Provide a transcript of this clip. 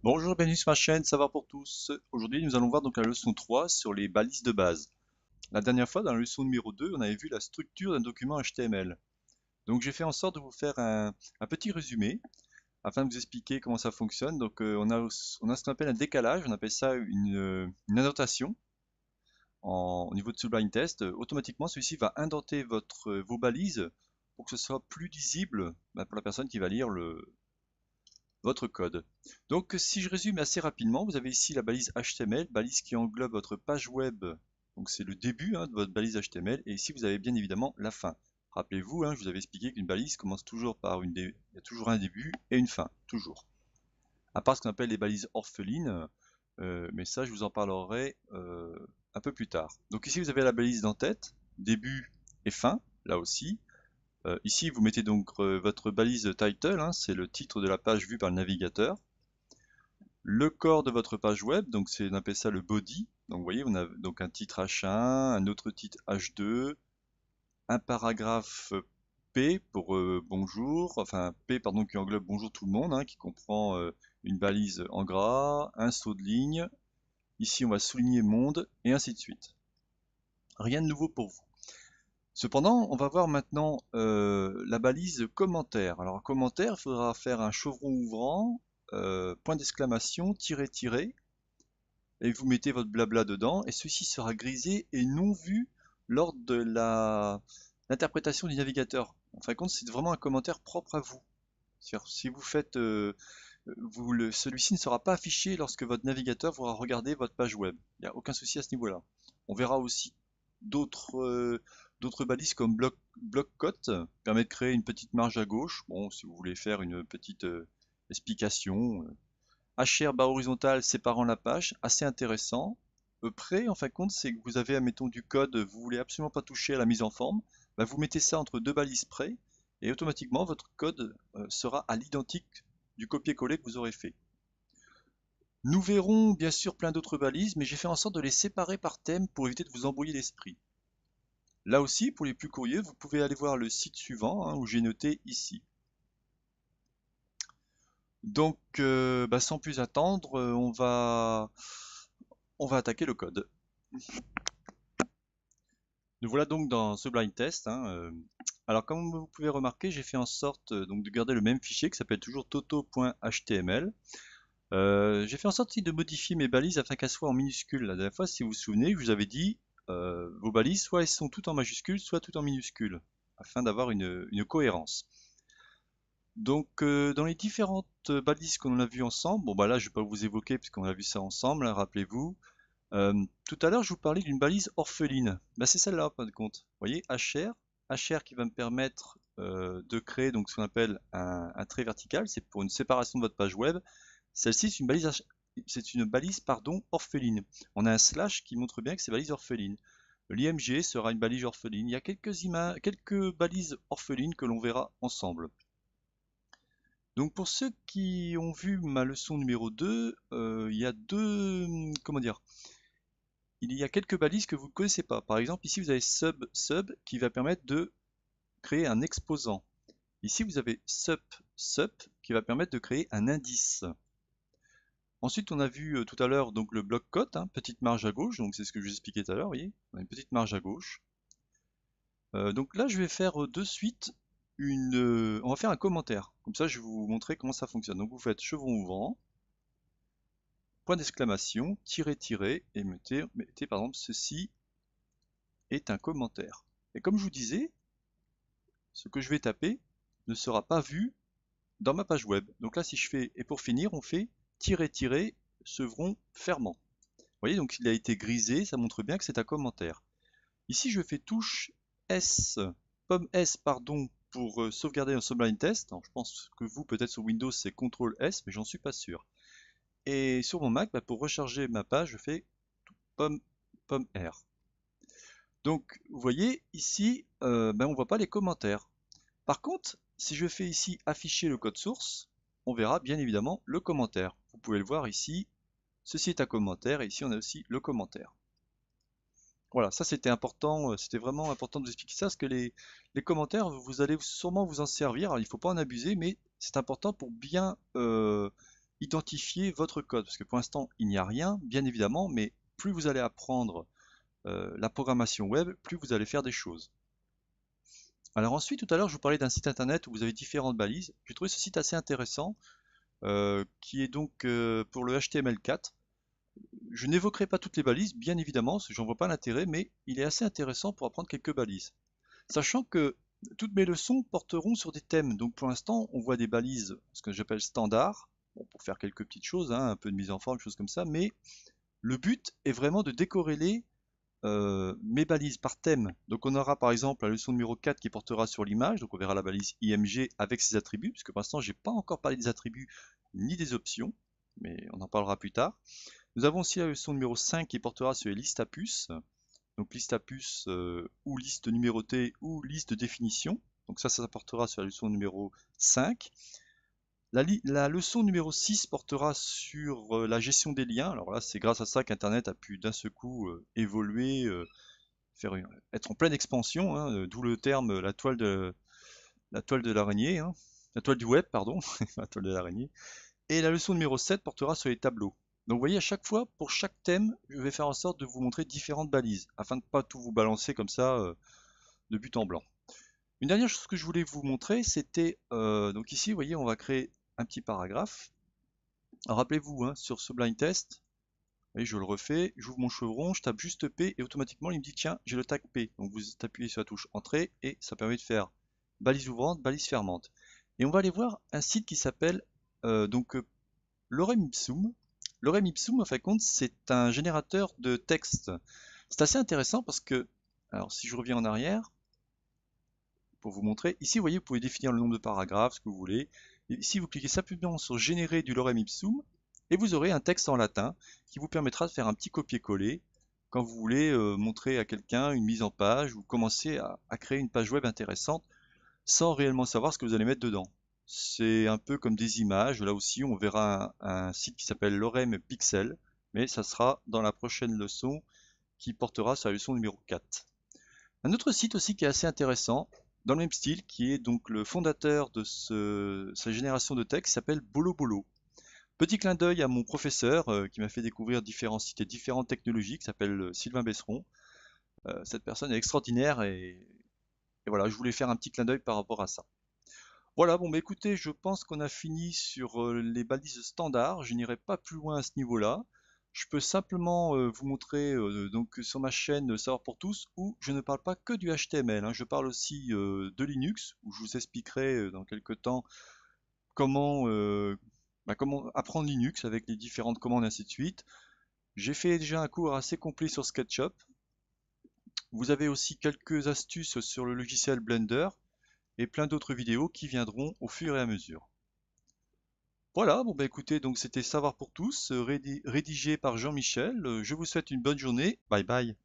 Bonjour, bienvenue sur ma chaîne Savoir pour tous. Aujourd'hui, nous allons voir donc la leçon 3 sur les balises de base. La dernière fois, dans la leçon numéro 2, on avait vu la structure d'un document HTML. Donc j'ai fait en sorte de vous faire un petit résumé afin de vous expliquer comment ça fonctionne. Donc on a ce qu'on appelle un décalage, on appelle ça une annotation au niveau de Sublime Test. Automatiquement, celui-ci va indenter vos balises pour que ce soit plus lisible pour la personne qui va lire votre code. Donc si je résume assez rapidement, vous avez ici la balise HTML, balise qui englobe votre page web. Donc c'est le début de votre balise HTML, et ici vous avez bien évidemment la fin. Rappelez-vous, je vous avais expliqué qu'une balise commence toujours par il y a toujours un début et une fin, toujours. À part ce qu'on appelle les balises orphelines, mais ça je vous en parlerai un peu plus tard. Donc ici vous avez la balise d'en-tête, début et fin, là aussi. Ici, vous mettez donc votre balise title, c'est le titre de la page vue par le navigateur. Le corps de votre page web, donc on appelle ça le body. Donc vous voyez, on a donc un titre H1, un autre titre H2, un paragraphe P pour bonjour, enfin P pardon qui englobe bonjour tout le monde, qui comprend une balise en gras, un saut de ligne. Ici, on va souligner monde et ainsi de suite. Rien de nouveau pour vous. Cependant, on va voir maintenant la balise commentaire. Alors, commentaire, il faudra faire un chevron ouvrant, point d'exclamation, tiré, tiré, et vous mettez votre blabla dedans, et ceci sera grisé et non vu lors de l'interprétation du navigateur. En fin de compte, c'est vraiment un commentaire propre à vous. C'est-à-dire, si vous faites, celui-ci ne sera pas affiché lorsque votre navigateur voudra regarder votre page web. Il n'y a aucun souci à ce niveau-là. On verra aussi d'autres d'autres balises comme bloc cote permet de créer une petite marge à gauche. Bon, si vous voulez faire une petite explication. HR barre horizontale séparant la page, assez intéressant. Prêt, en fin de compte, c'est que vous avez, admettons, du code, vous voulez absolument pas toucher à la mise en forme, vous mettez ça entre deux balises près, et automatiquement votre code sera à l'identique du copier-coller que vous aurez fait. Nous verrons bien sûr plein d'autres balises, mais j'ai fait en sorte de les séparer par thème pour éviter de vous embrouiller l'esprit. Là aussi, pour les plus curieux, vous pouvez aller voir le site suivant, où j'ai noté ici. Donc, sans plus attendre, on va attaquer le code. Nous voilà donc dans ce blind test. Alors, comme vous pouvez remarquer, j'ai fait en sorte donc de garder le même fichier qui s'appelle toujours toto.html. J'ai fait en sorte aussi de modifier mes balises afin qu'elles soient en minuscules. La dernière fois, si vous vous souvenez, je vous avais dit vos balises, soit elles sont toutes en majuscules, soit toutes en minuscules, afin d'avoir une cohérence. Donc, dans les différentes balises qu'on a vues ensemble, bon là je ne vais pas vous évoquer puisqu'on a vu ça ensemble, rappelez-vous. Tout à l'heure, je vous parlais d'une balise orpheline. C'est celle-là, pas de compte. Vous voyez, HR qui va me permettre de créer donc ce qu'on appelle un trait vertical. C'est pour une séparation de votre page web. Celle-ci, c'est une balise pardon, orpheline. On a un slash qui montre bien que c'est balise orpheline. L'IMG sera une balise orpheline. Il y a quelques balises orphelines que l'on verra ensemble. Donc pour ceux qui ont vu ma leçon numéro 2, il y a comment dire, il y a quelques balises que vous ne connaissez pas. Par exemple, ici vous avez sub qui va permettre de créer un exposant. Ici vous avez sup qui va permettre de créer un indice. Ensuite, on a vu tout à l'heure donc le bloc cote, petite marge à gauche, donc c'est ce que je vous expliquais tout à l'heure, vous voyez, on a une petite marge à gauche. Donc là, je vais faire de suite on va faire un commentaire. Comme ça, je vais vous montrer comment ça fonctionne. Donc vous faites chevron ouvrant, point d'exclamation, tiré, tiré, et mettez par exemple ceci est un commentaire. Et comme je vous disais, ce que je vais taper ne sera pas vu dans ma page web. Donc là, si je fais, et pour finir, on fait tirer, tirer, chevron fermant. Vous voyez, donc il a été grisé, ça montre bien que c'est un commentaire. Ici, je fais touche S, pomme S, pardon, pour sauvegarder un Sublime Test. Alors, je pense que vous, peut-être sur Windows, c'est CTRL S, mais j'en suis pas sûr. Et sur mon Mac, pour recharger ma page, je fais pomme R. Donc, vous voyez, ici, on ne voit pas les commentaires. Par contre, si je fais ici afficher le code source, on verra bien évidemment le commentaire. Vous pouvez le voir ici, ceci est un commentaire, et ici on a aussi le commentaire. Voilà, ça c'était important, c'était vraiment important de vous expliquer ça, parce que les commentaires, vous allez sûrement vous en servir. Alors, il ne faut pas en abuser, mais c'est important pour bien identifier votre code, parce que pour l'instant il n'y a rien, bien évidemment, mais plus vous allez apprendre la programmation web, plus vous allez faire des choses. Alors ensuite, tout à l'heure, je vous parlais d'un site internet où vous avez différentes balises. J'ai trouvé ce site assez intéressant, qui est donc pour le HTML4. Je n'évoquerai pas toutes les balises, bien évidemment, parce que j'en vois pas l'intérêt, mais il est assez intéressant pour apprendre quelques balises. Sachant que toutes mes leçons porteront sur des thèmes. Donc pour l'instant, on voit des balises, ce que j'appelle standard, bon, pour faire quelques petites choses, hein, un peu de mise en forme, des choses comme ça, mais le but est vraiment de décorréler mes balises par thème. Donc on aura par exemple la leçon numéro 4 qui portera sur l'image, donc on verra la balise IMG avec ses attributs, puisque pour l'instant j'ai pas encore parlé des attributs ni des options, mais on en parlera plus tard. Nous avons aussi la leçon numéro 5 qui portera sur les listes à puces, donc liste à puces ou liste numérotée ou liste de définition, donc ça portera sur la leçon numéro 5. La leçon numéro 6 portera sur la gestion des liens. Alors là, c'est grâce à ça qu'Internet a pu d'un seul coup évoluer, être en pleine expansion, hein, d'où le terme la toile de l'araignée, hein, la toile du web, pardon, la toile de l'araignée. Et la leçon numéro 7 portera sur les tableaux. Donc vous voyez, à chaque fois, pour chaque thème, je vais faire en sorte de vous montrer différentes balises, afin de ne pas tout vous balancer comme ça de but en blanc. Une dernière chose que je voulais vous montrer, c'était, donc ici, vous voyez, on va créer un petit paragraphe. Rappelez-vous, hein, sur ce blind test, et je le refais, j'ouvre mon chevron, je tape juste P et automatiquement il me dit tiens, j'ai le tag P. Donc vous appuyez sur la touche Entrée et ça permet de faire balise ouvrante, balise fermante. Et on va aller voir un site qui s'appelle Lorem Ipsum. Lorem Ipsum, en fin de compte, c'est un générateur de texte. C'est assez intéressant parce que, alors si je reviens en arrière, pour vous montrer, ici vous voyez, vous pouvez définir le nombre de paragraphes, ce que vous voulez. Et ici vous cliquez simplement sur Générer du Lorem Ipsum et vous aurez un texte en latin qui vous permettra de faire un petit copier-coller quand vous voulez montrer à quelqu'un une mise en page ou commencer à créer une page web intéressante sans réellement savoir ce que vous allez mettre dedans. C'est un peu comme des images. Là aussi, on verra un site qui s'appelle Lorem Pixel, mais ça sera dans la prochaine leçon qui portera sur la leçon numéro 4. Un autre site aussi qui est assez intéressant, dans le même style, qui est donc le fondateur de sa génération de texte, s'appelle Bolobolo. Petit clin d'œil à mon professeur qui m'a fait découvrir différents sites et différentes technologies, qui s'appelle Sylvain Besseron. Cette personne est extraordinaire et voilà, je voulais faire un petit clin d'œil par rapport à ça. Voilà, bon bah écoutez, je pense qu'on a fini sur les balises standards, je n'irai pas plus loin à ce niveau-là. Je peux simplement vous montrer donc sur ma chaîne Savoir pour tous où je ne parle pas que du HTML, hein. Je parle aussi de Linux, où je vous expliquerai dans quelques temps comment, comment apprendre Linux avec les différentes commandes et ainsi de suite. J'ai fait déjà un cours assez complet sur SketchUp. Vous avez aussi quelques astuces sur le logiciel Blender et plein d'autres vidéos qui viendront au fur et à mesure. Voilà, bon bah écoutez, donc c'était Savoir pour tous, rédigé par Jean-Michel. Je vous souhaite une bonne journée. Bye bye.